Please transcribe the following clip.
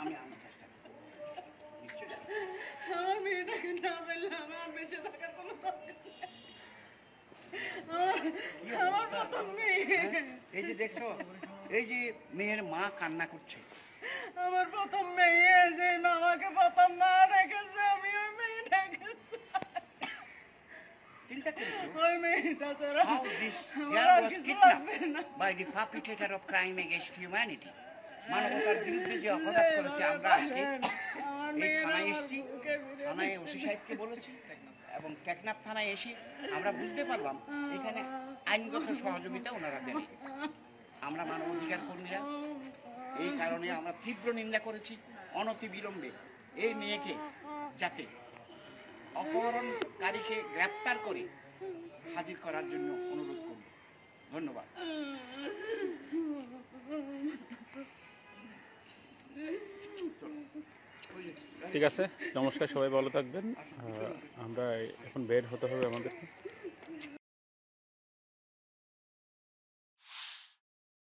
আমি আমার চেষ্টা করব। নিশ্চয়ই আমার মেয়েটাকে না পেলে আমার বেঁচে থাকার কোনো দরকার নেই। আমার প্রথম মেয়ে। এই যে দেখছো, এই যে মেয়ের মা কান্না করছে। আমার প্রথম মেয়ে, যে আমাকে প্রথম মা রেখেছে, আমি ওই মেয়েটাকে চিন্তা করছো ওই মেয়েটা ছাড়া how this আমার girl আর was কিছু লাগবে kidnapped না। by the perpetrator of crime against humanity? মানবতার বিরুদ্ধে যে অপরাধ করেছে, আমরা আজকে আমার এই মেয়েরা থানায় আমার এসেছি, বুকে ফিরে থানায় ওসি সাহেবকে বলেছি এবং টেকনাফ থানায় এসে আমরা বুঝতে পারলাম এখানে আইনগত সহযোগিতা ওনারা দেন। আমরা মানবাধিকার কর্মীরা এই কারণে আমরা তীব্র নিন্দা করেছি। অনতি বিলম্বে এই মেয়েকে যাতে অপহরণকারীকে গ্রেপ্তার করে হাজির করার জন্য অনুরোধ করব। ধন্যবাদ। ঠিক আছে, নমস্কার, সবাই ভালো থাকবেন। আমরা এখন বের হতে হবে আমাদেরকে।